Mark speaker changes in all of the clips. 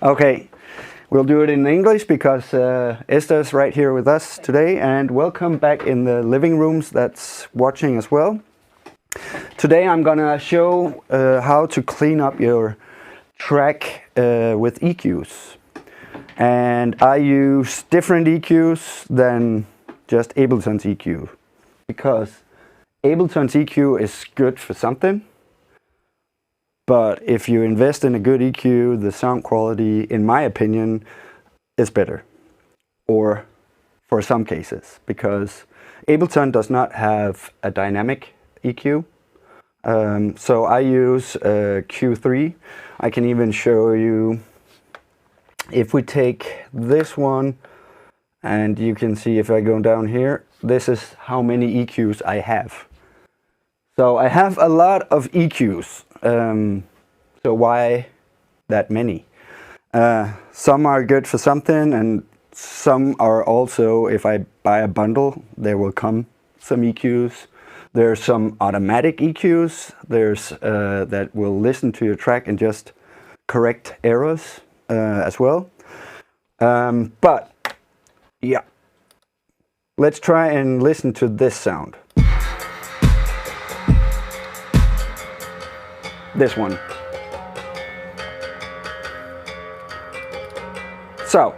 Speaker 1: Okay, we'll do it in English because Esther's right here with us today, and welcome back in the living rooms that's watching as well. Today I'm gonna show how to clean up your track with EQs. And I use different EQs than just Ableton's EQ, because Ableton's EQ is good for something, but if you invest in a good EQ, the sound quality, in my opinion, is better. Or for some cases, because Ableton does not have a dynamic EQ. So I use Q3. I can even show you, if we take this one, and you can see if I go down here, this is how many EQs I have. So I have a lot of EQs. So why that many? Some are good for something, and some are also, if I buy a bundle, there will come some EQs. There's some automatic EQs. There's that will listen to your track and just correct errors as well. But yeah, let's try and listen to this sound. This one. So,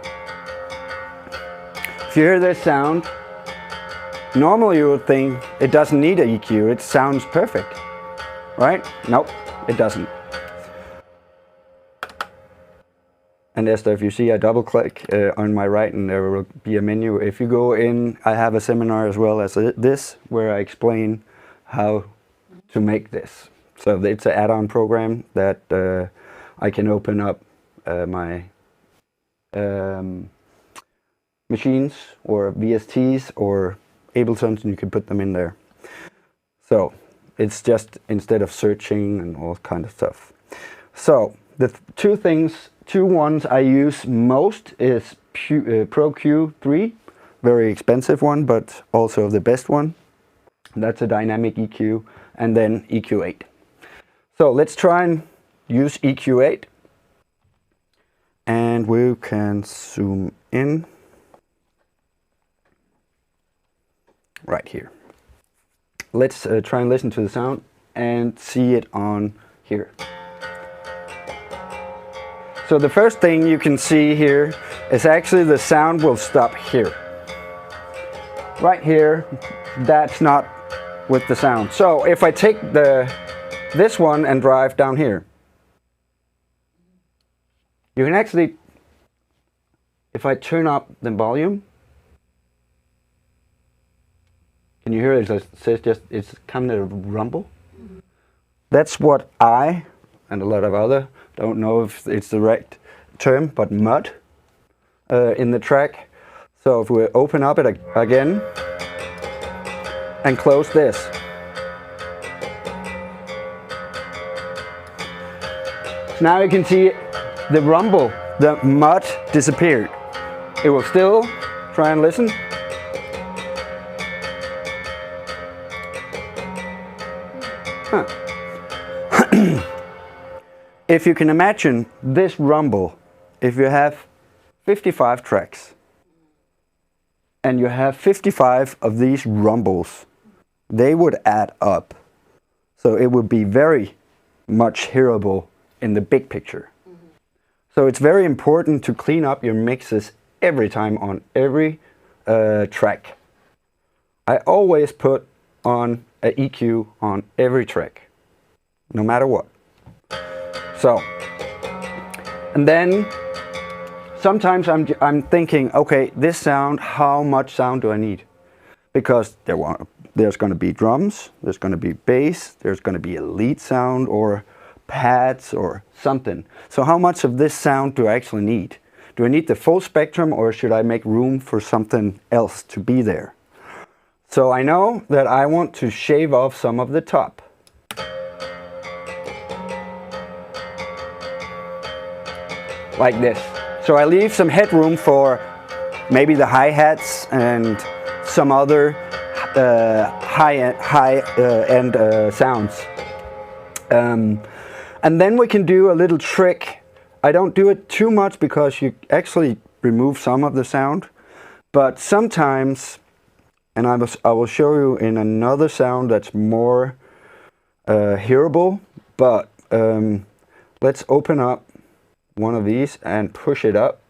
Speaker 1: if you hear this sound, normally you would think it doesn't need an EQ, it sounds perfect, right? Nope, it doesn't. And Esther, if you see, I double click on my right and there will be a menu. If you go in, I have a seminar as well as this, where I explain how to make this. So it's an add-on program that I can open up my machines or VSTs or Abletons, and you can put them in there. So it's just instead of searching and all kind of stuff. So the two ones I use most is Pro Q3, very expensive one, but also the best one. That's a dynamic EQ, and then EQ8. So let's try and use EQ8, and we can zoom in right here. Let's try and listen to the sound and see it on here. So the first thing you can see here is actually the sound will stop here. Right here, that's not with the sound. So if I take this one and drive down here, you can actually, if I turn up the volume, can you hear it? It says just, it's kind of rumble. That's what I, and a lot of other, don't know if it's the right term, but mud in the track. So if we open up it again and close this, now you can see the rumble, the mud disappeared. It will still try and listen. Huh. If you can imagine this rumble, if you have 55 tracks and you have 55 of these rumbles, they would add up. So it would be very much hearable in the big picture. So it's very important to clean up your mixes every time on every track. I always put on an EQ on every track, no matter what. So, and then sometimes I'm thinking, okay, this sound, how much sound do I need? Because there's going to be drums, there's going to be bass, there's going to be a lead sound or pads or something. So how much of this sound do I actually need? Do I need the full spectrum, or should I make room for something else to be there? So I know that I want to shave off some of the top. Like this. So I leave some headroom for maybe the hi-hats and some other high-end sounds. And then we can do a little trick I don't do it too much because you actually remove some of the sound, but sometimes, and I will show you in another sound that's more hearable, but let's open up one of these and push it up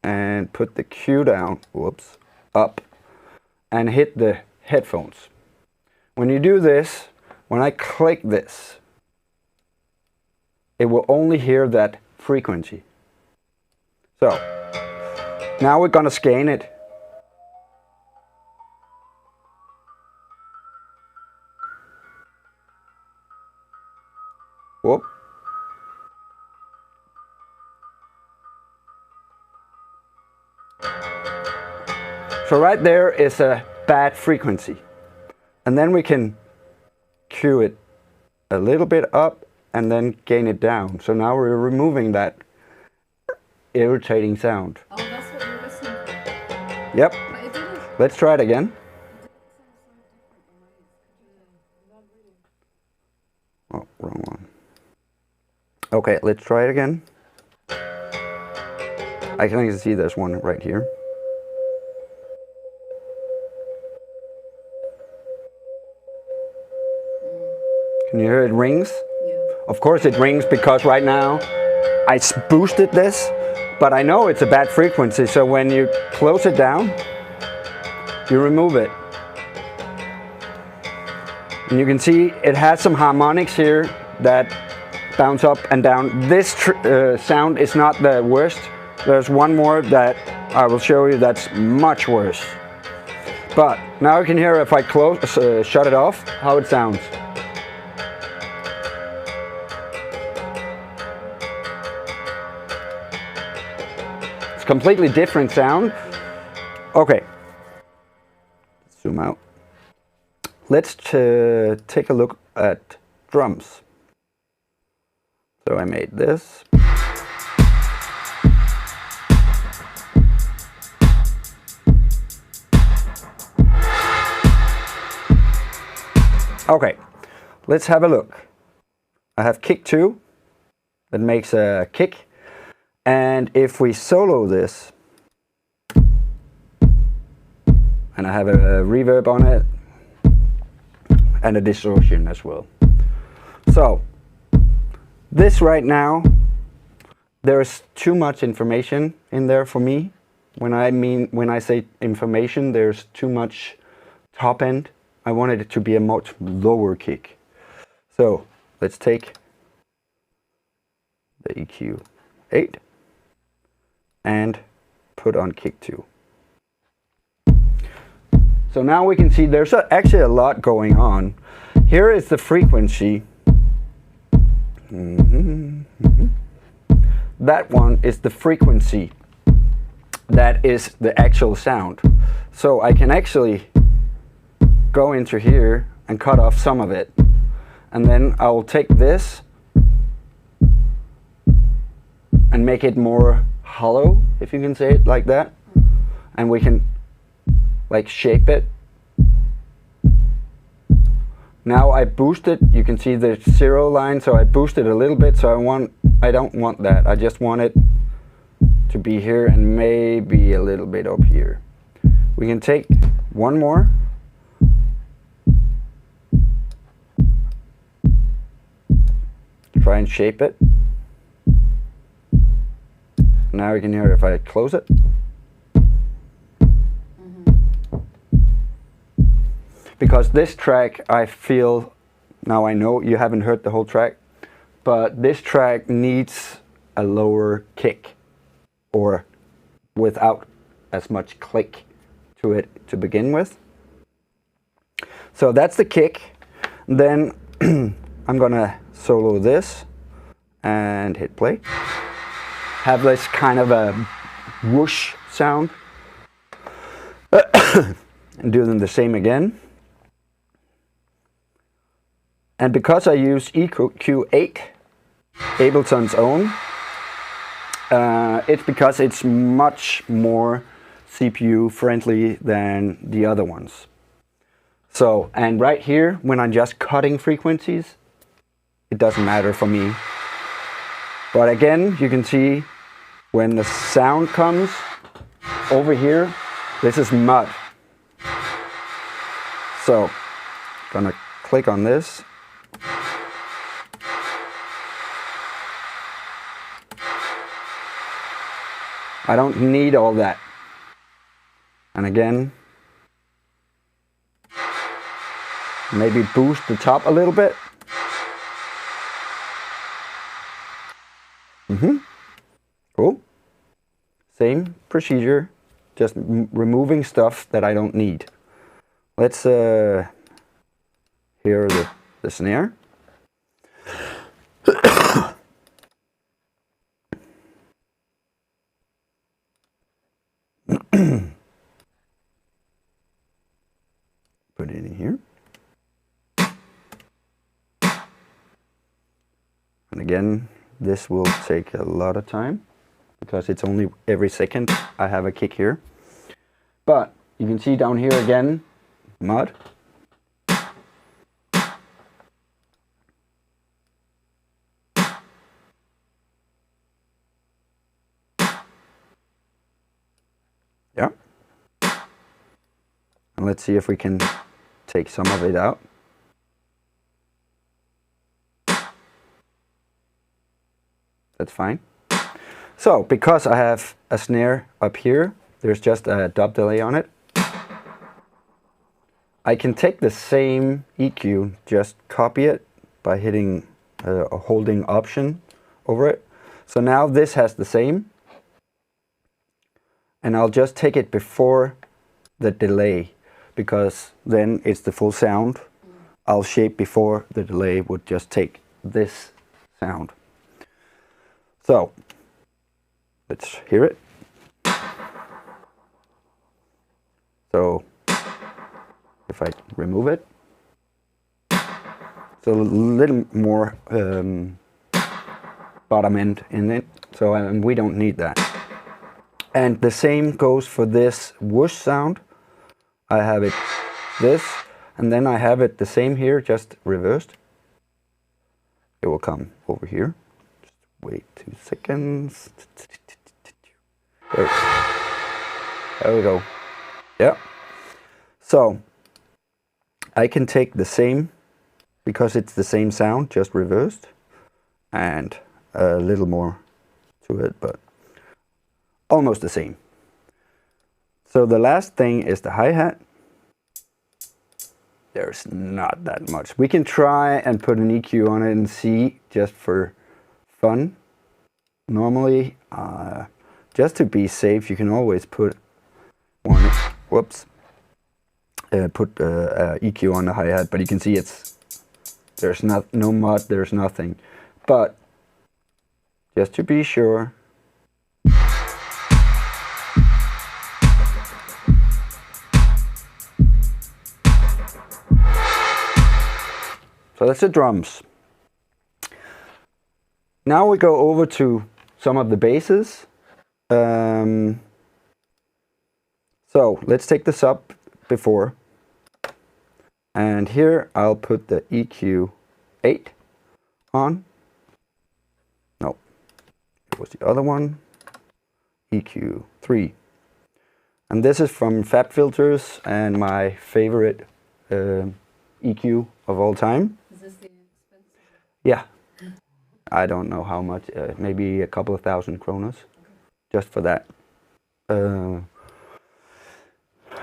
Speaker 1: and put the Q down, whoops, up, and hit the headphones. When you do this, when I click this, it will only hear that frequency. So now we're gonna scan it. Whoop. So right there is a bad frequency. And then we can cue it a little bit up and then gain it down. So now we're removing that irritating sound.
Speaker 2: Oh, that's what you're listening for.
Speaker 1: Yep.
Speaker 2: But it didn't.
Speaker 1: Let's try it again. Oh, wrong one. Okay, let's try it again. I can see there's one right here. Can you hear it rings?
Speaker 2: Yeah.
Speaker 1: Of course it rings because right now I boosted this, but I know it's a bad frequency, so when you close it down, you remove it. And you can see it has some harmonics here that bounce up and down. This sound is not the worst. There's one more that I will show you that's much worse. But now you can hear if I shut it off, how it sounds. It's a completely different sound. Okay, zoom out. Let's take a look at drums. So I made this. Okay, let's have a look. I have kick 2 that makes a kick. And if we solo this, and I have a reverb on it, and a distortion as well. So, this right now, there's too much information in there for me. When I say information, there's too much top end. I wanted it to be a much lower kick. So, let's take the EQ 8 and put on kick 2. So now we can see there's actually a lot going on. Here is the frequency. That one is the frequency. That is the actual sound. So I can actually go into here and cut off some of it. And then I'll take this and make it more hollow, if you can say it like that. And we can like shape it. Now I boost it, you can see the 0 line, so I boost it a little bit, so I don't want that. I just want it to be here and maybe a little bit up here. We can take one more. Try and shape it. Now you can hear if I close it. Because this track, I feel, now I know you haven't heard the whole track, but this track needs a lower kick or without as much click to it to begin with. So that's the kick. Then I'm gonna solo this and hit play. Have this kind of a whoosh sound. And do them the same again. And because I use EQ8, Ableton's own, it's because it's much more CPU friendly than the other ones. So, and right here, when I'm just cutting frequencies, it doesn't matter for me. But again, you can see when the sound comes over here, this is mud. So, gonna click on this. I don't need all that. And again, maybe boost the top a little bit. Cool. Same procedure, just removing stuff that I don't need. Let's hear the snare. Put it in here. And again, this will take a lot of time because it's only every second I have a kick here. But you can see down here again, mud. Yeah. And let's see if we can take some of it out. That's fine. So, because I have a snare up here, there's just a dub delay on it. I can take the same EQ, just copy it by hitting a holding option over it. So now this has the same. And I'll just take it before the delay, because then it's the full sound. I'll shape before the delay would just take this sound. So, let's hear it. So, if I remove it, it's a little more bottom end in it, so we don't need that. And the same goes for this whoosh sound. I have it this, and then I have it the same here, just reversed. It will come over here. Just wait 2 seconds. There we go. Yeah. So I can take the same, because it's the same sound, just reversed, and a little more to it, but almost the same. So the last thing is the hi-hat. There's not that much. We can try and put an EQ on it and see, just for fun. Normally, just to be safe, you can always put one, whoops, put EQ on the hi-hat, but you can see there's no mud, there's nothing. But just to be sure, so that's the drums. Now we go over to some of the basses. So let's take the sub before. And here I'll put the EQ 8 on. No, it was the other one. EQ 3. And this is from Fab Filters and my favorite EQ of all time.
Speaker 2: Is this the expensive?
Speaker 1: Yeah. I don't know how much, maybe a couple of thousand kronas, just for that.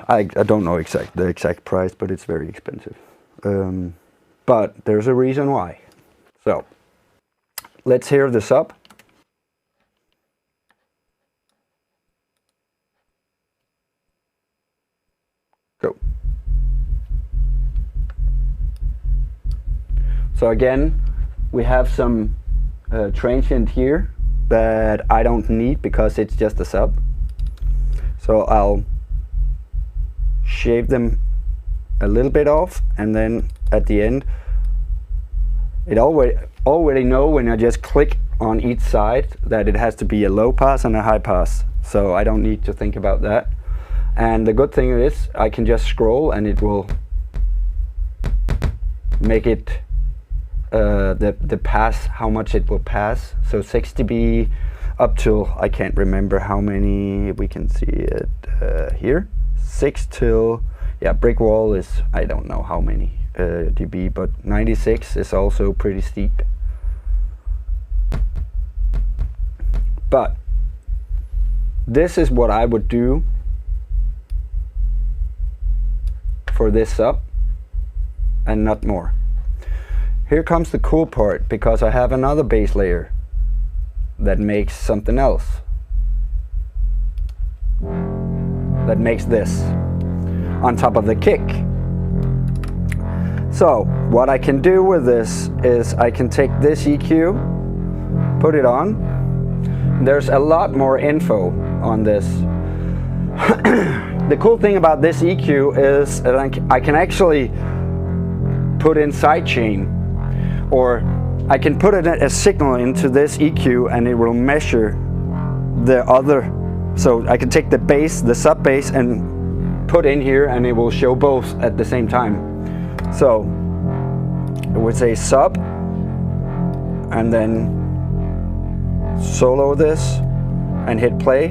Speaker 1: I don't know the exact price, but it's very expensive. But there's a reason why. So let's hear this up. Go. So again, we have some transient here that I don't need because it's just a sub. So I'll shave them a little bit off, and then at the end, it already know when I just click on each side that it has to be a low pass and a high pass. So I don't need to think about that. And the good thing is I can just scroll and it will make it the pass, how much it will pass. So 6 dB up till, I can't remember how many, we can see it here. 6 till, yeah, brick wall is, I don't know how many dB, but 96 is also pretty steep. But this is what I would do for this sub, and not more. Here comes the cool part, because I have another bass layer that makes something else. That makes this on top of the kick. So what I can do with this is I can take this EQ, put it on. There's a lot more info on this. The cool thing about this EQ is that I can actually put in sidechain, or I can put a signal into this EQ and it will measure the other. So I can take the bass, the sub bass, and put in here and it will show both at the same time. So it would say sub and then solo this and hit play.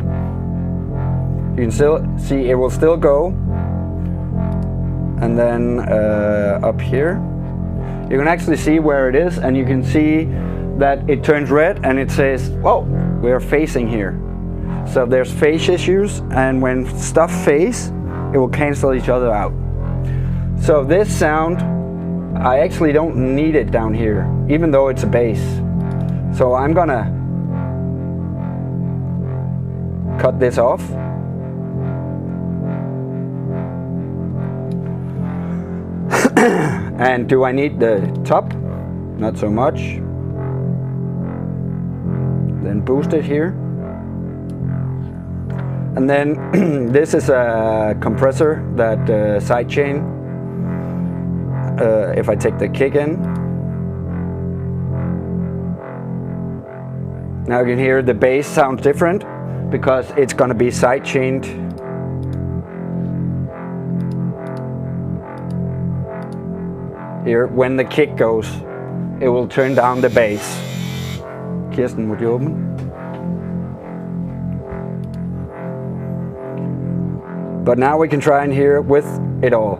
Speaker 1: You can still see it will still go. And then up here you can actually see where it is, and you can see that it turns red and it says, whoa, we're phasing here. So there's phase issues, and when stuff phase, it will cancel each other out. So this sound, I actually don't need it down here, even though it's a bass. So I'm gonna cut this off. And do I need the top? Not so much. Then boost it here. And then this is a compressor that sidechain. If I take the kick in, now you can hear the bass sounds different because it's going to be sidechained. Here, when the kick goes, it will turn down the bass. Kirsten, would you open? But now we can try and hear it with it all.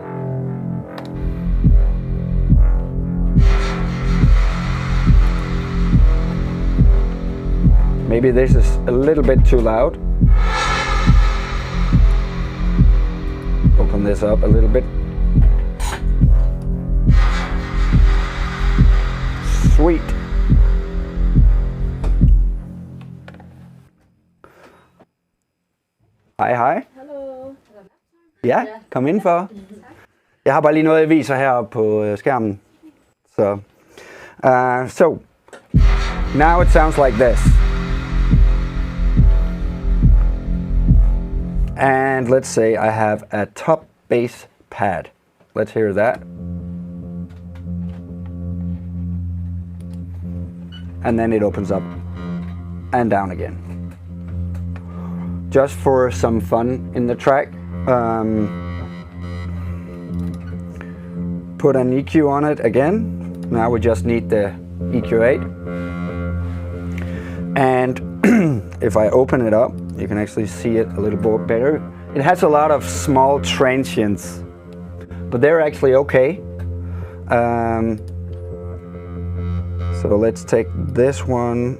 Speaker 1: Maybe this is a little bit too loud. Open this up a little bit. Sweet. Hej, hej.
Speaker 2: Hello.
Speaker 1: Ja, kom indenfor. Jeg har bare lige noget, jeg viser heroppe på skærmen. So now it sounds like this. And let's say I have a top bass pad. Let's hear that. And then it opens up and down again. Just for some fun in the track, put an EQ on it again. Now we just need the EQ8. And if I open it up, you can actually see it a little bit better. It has a lot of small transients, but they're actually okay. So let's take this one,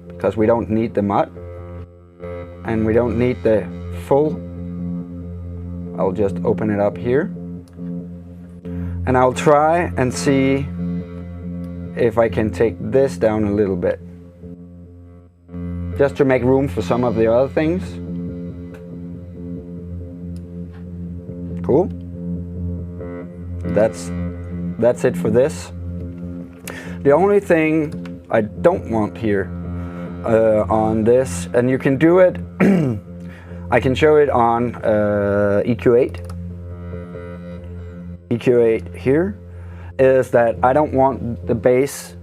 Speaker 1: because we don't need the mud and we don't need the full. I'll just open it up here and I'll try and see if I can take this down a little bit, just to make room for some of the other things. Cool. That's it for this. The only thing I don't want here on this, and you can do it, I can show it on EQ8. EQ8 here is that I don't want the bass.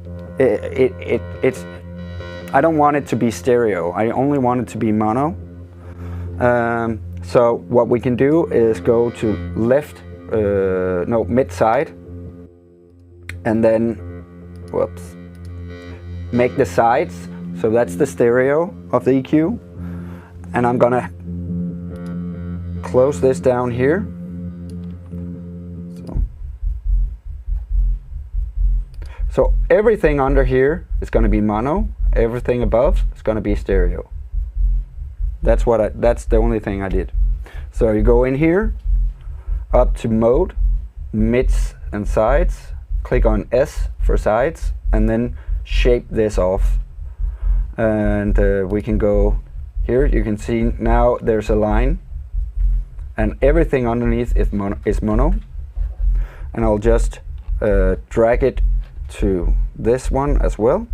Speaker 1: I don't want it to be stereo. I only want it to be mono. So what we can do is go to left, mid side, and then, whoops, make the sides. So that's the stereo of the EQ. And I'm gonna close this down here. So everything under here is gonna be mono. Everything above is gonna be stereo. That's the only thing I did. So you go in here, up to mode, mids and sides, click on S for sides, and then shape this off. And we can go here. You can see now there's a line, and everything underneath is mono. And I'll just drag it to this one as well,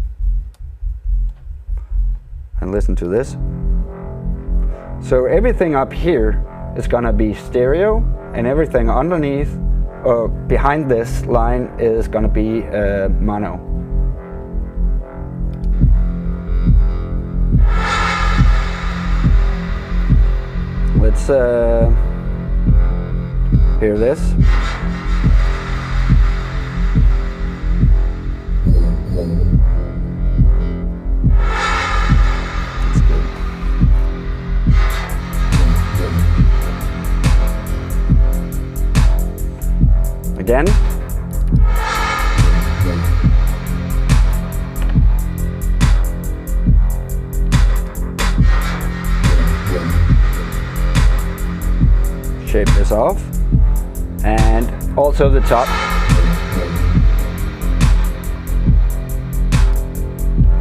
Speaker 1: and listen to this. So everything up here is gonna be stereo, and everything underneath or behind this line is gonna be mono. Let's hear this. Again. Shape this off, and also the top.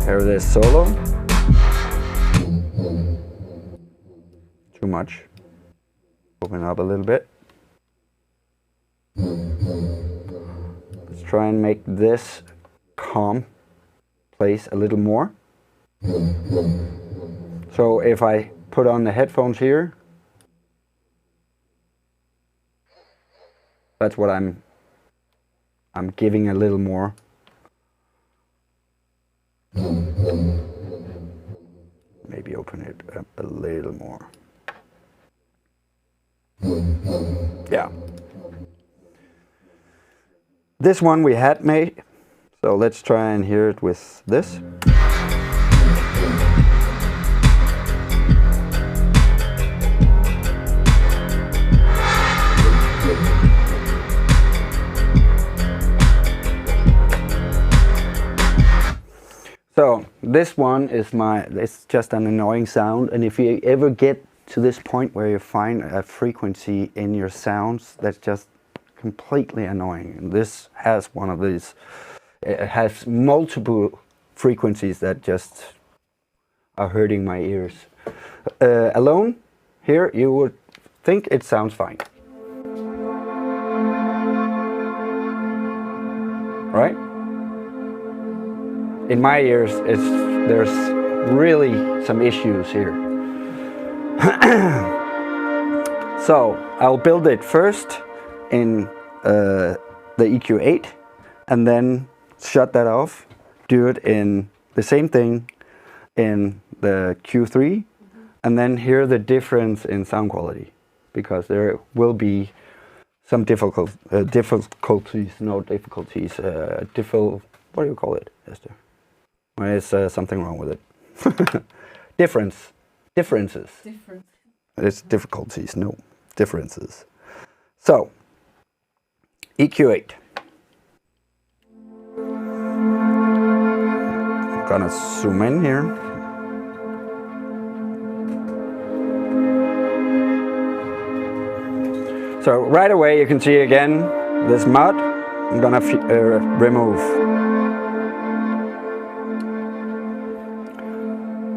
Speaker 1: Hear this solo. Too much. Open up a little bit. Let's try and make this calm place a little more. So if I put on the headphones here, that's what I'm giving a little more. Maybe open it up a little more. Yeah. This one we had made, so let's try and hear it with this. So this one is it's just an annoying sound, and if you ever get to this point where you find a frequency in your sounds that's just completely annoying, and this has one of these, it has multiple frequencies that just are hurting my ears. Alone, here you would think it sounds fine. Right? In my ears, there's really some issues here. So I'll build it first in the EQ8, and then shut that off. Do it in the same thing in the Q3, and then hear the difference in sound quality, because there will be some difficulties. What do you call it, Esther? When it's something wrong with it. Differences.
Speaker 2: Different.
Speaker 1: It's difficulties, no, differences. So, EQ8. I'm gonna zoom in here. So right away you can see again this mud. I'm gonna remove.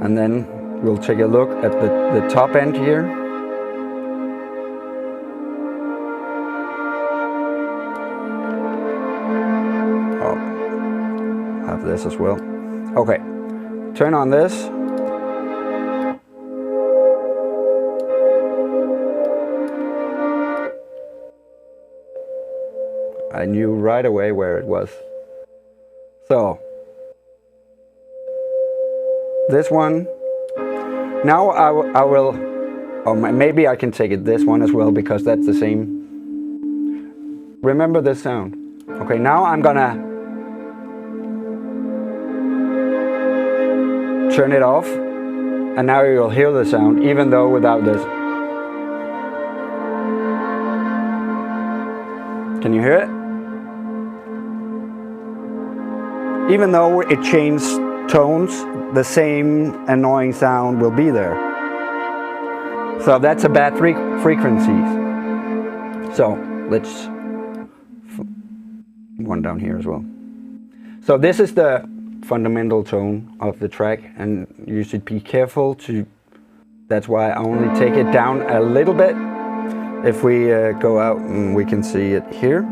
Speaker 1: And then we'll take a look at the top end here. Oh, have this as well. Okay, turn on this. I knew right away where it was. So, this one, now I will, or maybe I can take it this one as well, because that's the same. Remember this sound. Okay, now I'm gonna turn it off, and now you'll hear the sound, even though without this. Can you hear it? Even though it changed tones, the same annoying sound will be there. So that's a bad frequency. So let's one down here as well. So this is the fundamental tone of the track, and you should be careful to, that's why I only take it down a little bit. If we go out and we can see it here.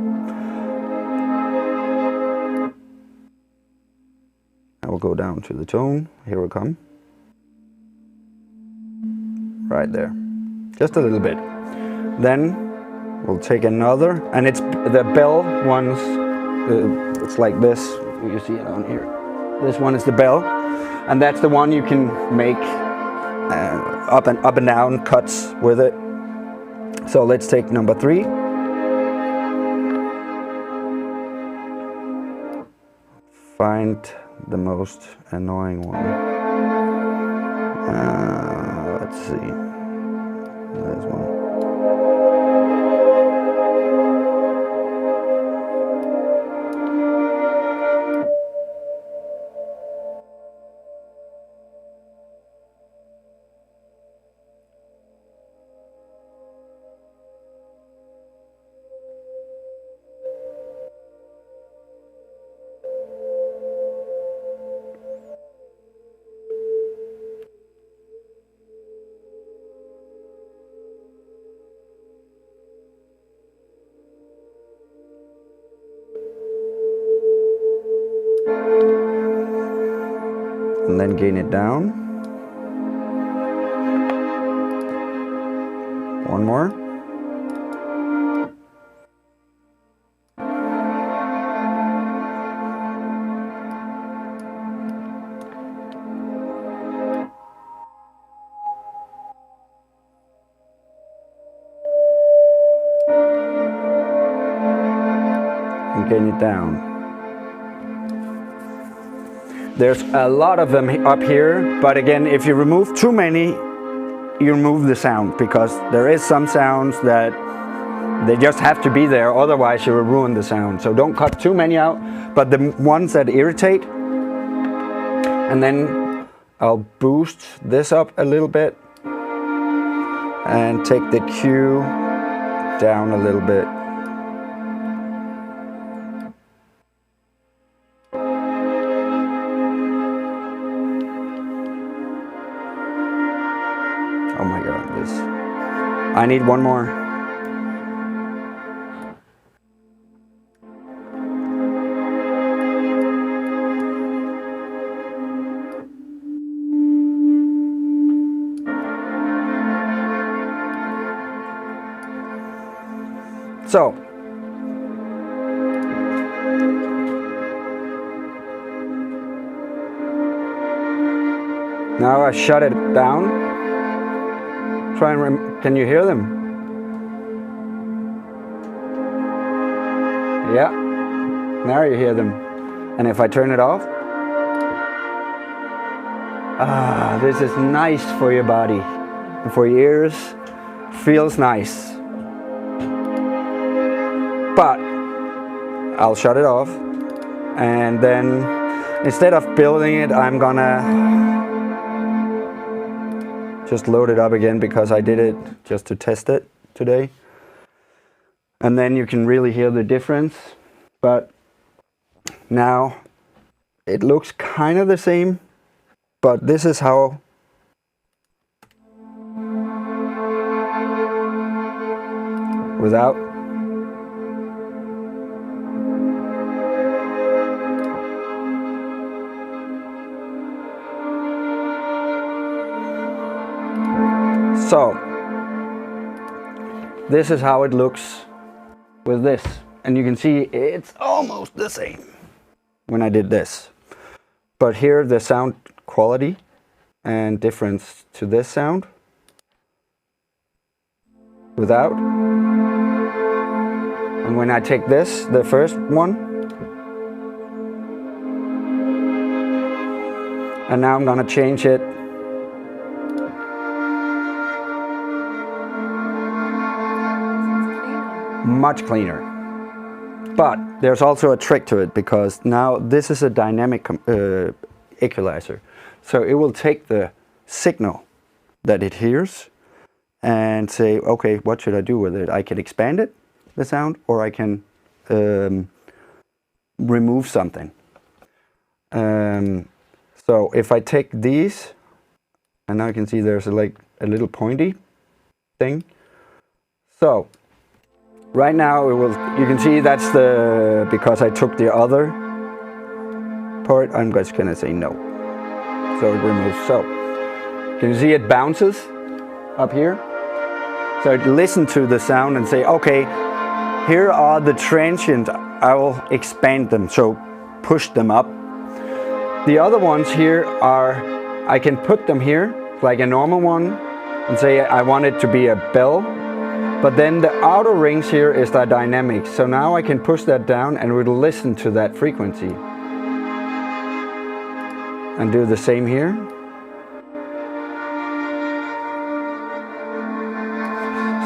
Speaker 1: I will go down to the tone, here we come. Right there, just a little bit. Then we'll take another, and it's the bell ones, it's like this, you see it on here. This one is the bell, and that's the one you can make up and down cuts with it. So let's take number 3. Find the most annoying one. Let's see. There's one. And then gain it down. One more. And gain it down. There's a lot of them up here, but again, if you remove too many, you remove the sound, because there is some sounds that they just have to be there, otherwise you will ruin the sound. So don't cut too many out, but the ones that irritate. And then I'll boost this up a little bit and take the Q down a little bit. Oh my god, this. I need one more. So, now I shut it down. Try and can you hear them? Yeah, now you hear them. And if I turn it off, this is nice for your body and for your ears. Feels nice. But I'll shut it off, and then instead of building it, I'm gonna just load it up again, because I did it just to test it today. And then you can really hear the difference. But now it looks kind of the same, but this is how without. So, this is how it looks with this. And you can see it's almost the same when I did this. But here the sound quality and difference to this sound without. And when I take this, the first one, And now I'm gonna change it. Much cleaner. But there's also a trick to it, because now this is a dynamic equalizer. So it will take the signal that it hears and say, okay, what should I do with it? I can expand it, the sound, or I can remove something. So if I take these, and now you can see there's like a little pointy thing. So right now you can see that's because I took the other part, I'm just gonna say no. So it removes. So can you see it bounces up here? So it listens to the sound and say, okay, here are the transients, I will expand them, so push them up. The other ones here are, I can put them here, like a normal one, and say I want it to be a bell. But then the outer rings here is the dynamic. So now I can push that down and it will listen to that frequency. And do the same here.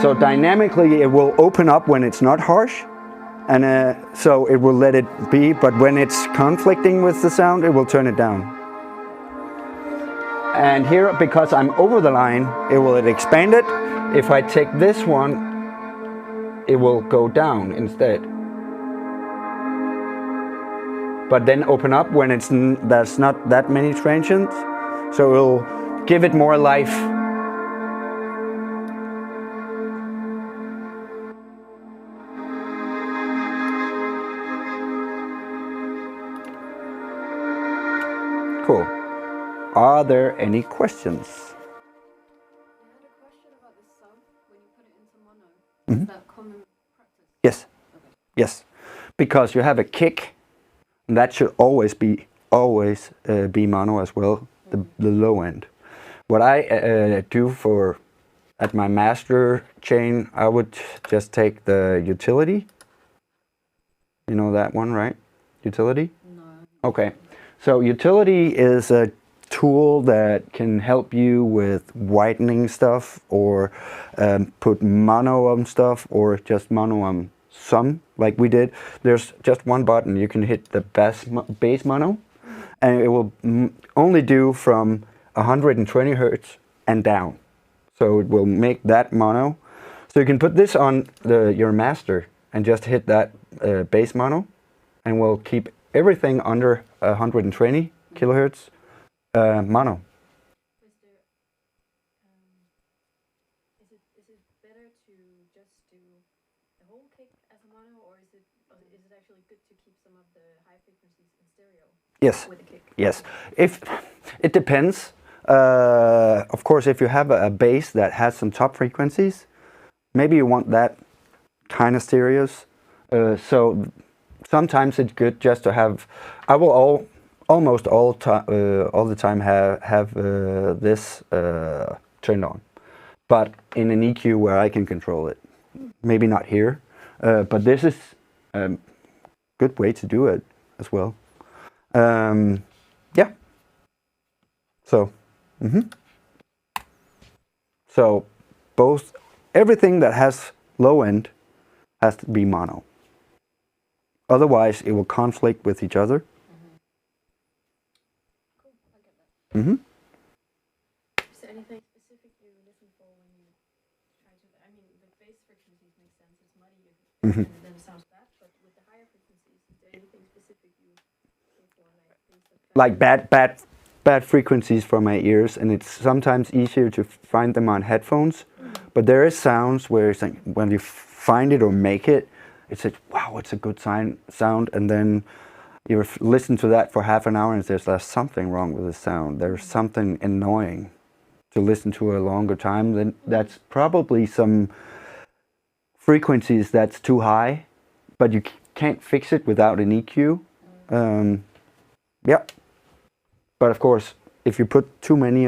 Speaker 1: So dynamically it will open up when it's not harsh. And so it will let it be, but when it's conflicting with the sound, it will turn it down. And here, because I'm over the line, it will expand it. If I take this one, it will go down instead. But then open up when there's not that many transients, so it will give it more life. Cool. Are there any questions?
Speaker 2: I had a question about the sub when you put it into mono. Is that common practice?
Speaker 1: Yes.
Speaker 2: Okay.
Speaker 1: Yes. Because you have a kick, that should always be mono as well, the low end. What I do at my master chain, I would just take the utility. You know that one, right? Utility?
Speaker 2: No.
Speaker 1: Okay. So utility is a tool that can help you with whitening stuff, or put mono on stuff, or just mono on some, like we did. There's just one button. You can hit the bass mono, and it will only do from 120 hertz and down. So it will make that mono. So you can put this on your master and just hit that bass mono, and we'll keep everything under 120 kilohertz mono.
Speaker 2: Is it better to just do the whole kick as a mono, or is it actually good to keep some of the high frequencies in stereo?
Speaker 1: Yes.
Speaker 2: With a kick?
Speaker 1: Yes. If it depends. Of course, if you have a bass that has some top frequencies, maybe you want that kind of stereos. So sometimes it's good just to have. I will almost all the time have this turned on, but in an EQ where I can control it. Maybe not here, but this is a good way to do it as well. Yeah. So. So everything that has low end has to be mono. Otherwise, it will conflict with each other.
Speaker 2: Cool, I get that. Is there anything specific you listen for when you try to? I mean, the bass frequencies make sense. It's muddy, and then it sounds bad. But with the higher frequencies, is there anything specific you look for, like things that?
Speaker 1: Like bad frequencies for my ears, and it's sometimes easier to find them on headphones. But there is sounds where it's like, when you find it or make it, it's like, wow, it's a good sound, and then you listen to that for half an hour and there's something wrong with the sound. There's something annoying to listen to a longer time. Then that's probably some frequencies that's too high, but you can't fix it without an EQ. Yeah. But of course, if you put too many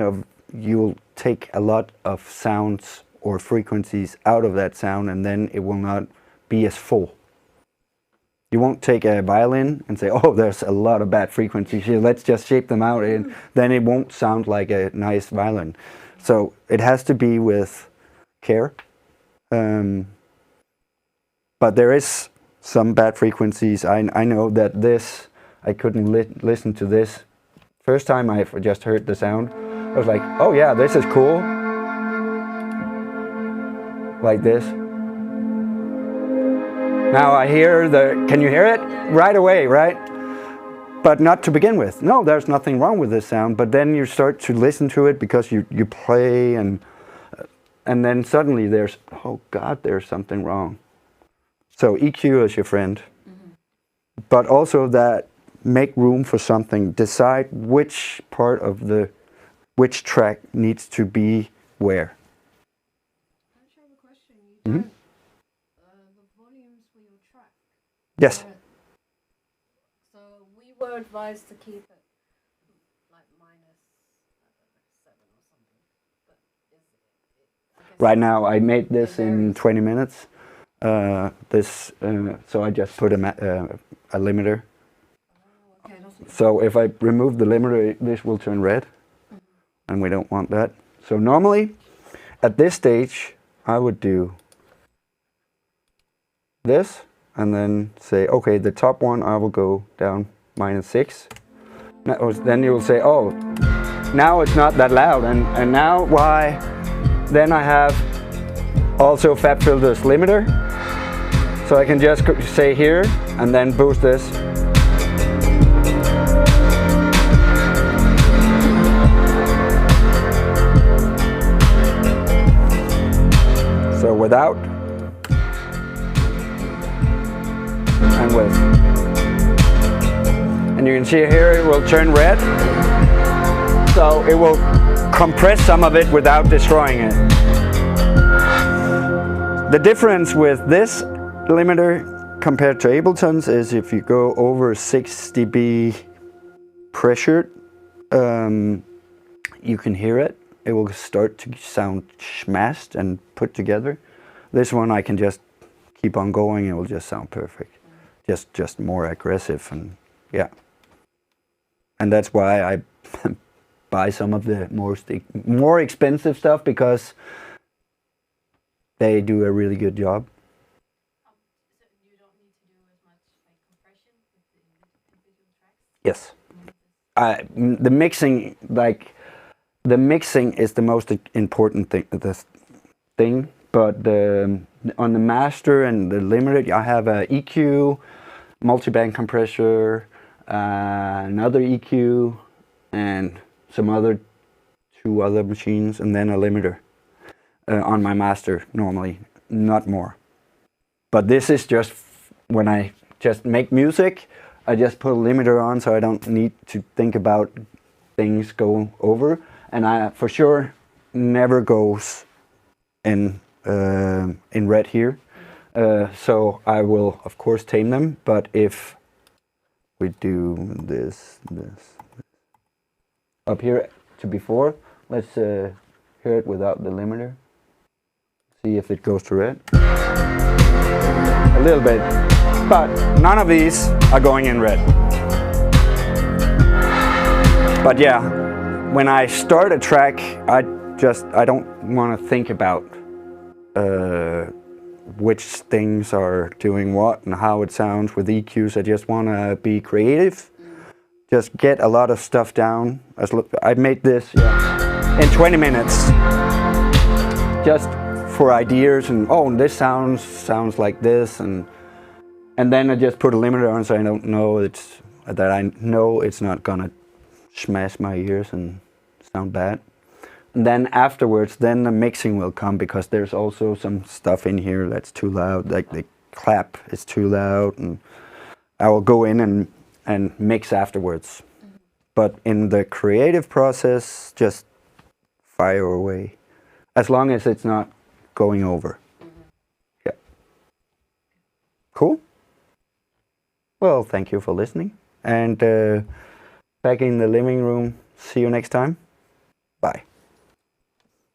Speaker 1: you'll take a lot of sounds or frequencies out of that sound, and then it will not be as full. You won't take a violin and say, oh, there's a lot of bad frequencies here, let's just shape them out, and then it won't sound like a nice violin. So it has to be with care. But there is some bad frequencies. I know that this, I couldn't listen to this. First time I just heard the sound, I was like, oh yeah, this is cool. Like this. Now I hear can you hear it? Right away, right? But not to begin with. No, there's nothing wrong with this sound, but then you start to listen to it because you play and then suddenly there's, oh God, there's something wrong. So EQ is your friend. But also that make room for something, decide which part of which track needs to be where.
Speaker 2: I actually have a question. You don't, the volumes for your track.
Speaker 1: Yes.
Speaker 2: So we were advised to keep it like minus, I don't know, 7 or something. But I guess
Speaker 1: Right now I made this in 20 minutes. So I just put a limiter.
Speaker 2: Oh, okay,
Speaker 1: So if I remove the limiter, this will turn red, and we don't want that. So normally, at this stage, I would do this, and then say, okay, the top one I will go down -6. Then you will say, oh, now it's not that loud, and now why? Then I have also FabFilter's limiter, so I can just say here, and then boost this. So without and with. And you can see here it will turn red. So it will compress some of it without destroying it. The difference with this limiter compared to Ableton's is if you go over 6 dB pressured, you can hear it. It will start to sound smashed and put together. This one I can just keep on going, it will just sound perfect. Just more aggressive, and yeah. And that's why I buy some of the more expensive stuff, because they do a really good job.
Speaker 2: So you don't need to do as much like compression with the individual tracks?
Speaker 1: Yes. The mixing is the most important thing, but on the master and the limiter, I have a EQ, multiband compressor, another EQ, and two other machines, and then a limiter on my master normally, not more. But this is just when I just make music, I just put a limiter on, so I don't need to think about things go over. And I for sure never goes in red here. So I will of course tame them, but if we do this up here to before, let's hear it without the limiter. See if it goes to red. A little bit, but none of these are going in red. But yeah, when I start a track, I don't want to think about which things are doing what and how it sounds with EQs. I just want to be creative. Just get a lot of stuff down. I made this in 20 minutes, just for ideas, and oh, this sounds like this, and then I just put a limiter on, so I don't know I know it's not gonna smash my ears and sound bad. And then afterwards, then the mixing will come, because there's also some stuff in here that's too loud, like the clap is too loud, and I will go in and mix afterwards. But in the creative process, just fire away, as long as it's not going over. Yeah. Cool. Well, thank you for listening, and back in the living room. See you next time. Bye.